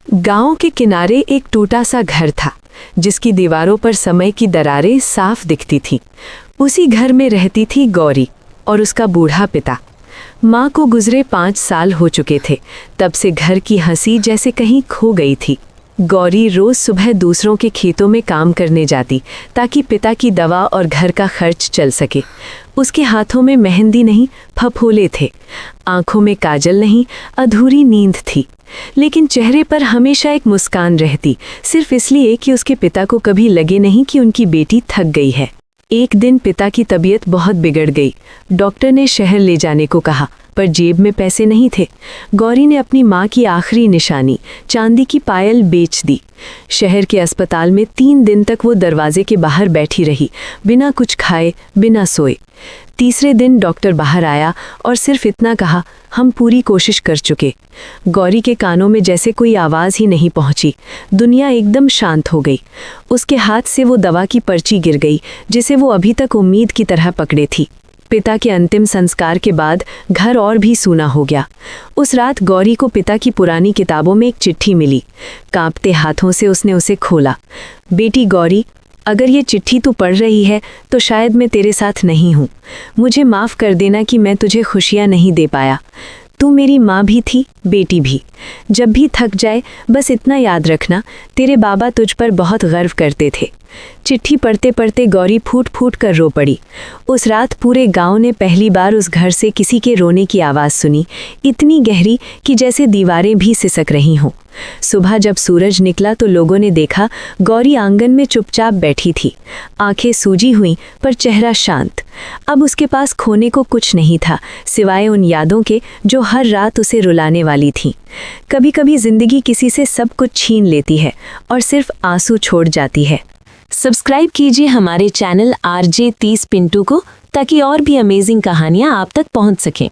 गांव के किनारे एक टूटा सा घर था जिसकी दीवारों पर समय की दरारें साफ दिखती थीं। उसी घर में रहती थी गौरी और उसका बूढ़ा पिता। माँ को गुजरे 5 साल हो चुके थे। तब से घर की हंसी जैसे कहीं खो गई थी। गौरी रोज सुबह दूसरों के खेतों में काम करने जाती ताकि पिता की दवा और घर का खर्च चल सके। उसके हाथों में मेहंदी नहीं, फफोले थे। आंखों में काजल नहीं, अधूरी नींद थी। लेकिन चेहरे पर हमेशा एक मुस्कान रहती, सिर्फ इसलिए कि उसके पिता को कभी लगे नहीं कि उनकी बेटी थक गई है। एक दिन पिता की तबीयत बहुत बिगड़ गई। डॉक्टर ने शहर ले जाने को कहा, पर जेब में पैसे नहीं थे। गौरी ने अपनी माँ की आखिरी निशानी, चांदी की पायल, बेच दी। शहर के अस्पताल में 3 दिन तक वो दरवाजे के बाहर बैठी रही, बिना कुछ खाए, बिना सोए। तीसरे दिन डॉक्टर बाहर आया और सिर्फ इतना कहा, हम पूरी कोशिश कर चुके। गौरी के कानों में जैसे कोई आवाज़ ही नहीं पहुंची। दुनिया एकदम शांत हो गई। उसके हाथ से वो दवा की पर्ची गिर गई जिसे वो अभी तक उम्मीद की तरह पकड़े थी। पिता के अंतिम संस्कार के बाद घर और भी सूना हो गया। उस रात गौरी को पिता की पुरानी किताबों में एक चिट्ठी मिली। कांपते हाथों से उसने उसे खोला। बेटी गौरी, अगर ये चिट्ठी तू पढ़ रही है तो शायद मैं तेरे साथ नहीं हूँ। मुझे माफ़ कर देना कि मैं तुझे खुशियाँ नहीं दे पाया। तू मेरी माँ भी थी, बेटी भी। जब भी थक जाए बस इतना याद रखना, तेरे बाबा तुझ पर बहुत गर्व करते थे। चिट्ठी पढ़ते पढ़ते गौरी फूट फूट कर रो पड़ी। उस रात पूरे गांव ने पहली बार उस घर से किसी के रोने की आवाज़ सुनी, इतनी गहरी कि जैसे दीवारें भी सिसक रही हों। सुबह जब सूरज निकला तो लोगों ने देखा गौरी आंगन में चुपचाप बैठी थी। आंखें सूजी हुईं पर चेहरा शांत। अब उसके पास खोने को कुछ नहीं था सिवाय उन यादों के जो हर रात उसे रुलाने वाली थीं। कभी कभी जिंदगी किसी से सब कुछ छीन लेती है और सिर्फ आंसू छोड़ जाती है। सब्सक्राइब कीजिए हमारे चैनल RJ 30 पिंटू को ताकि और भी अमेजिंग कहानियाँ आप तक पहुँच सकें।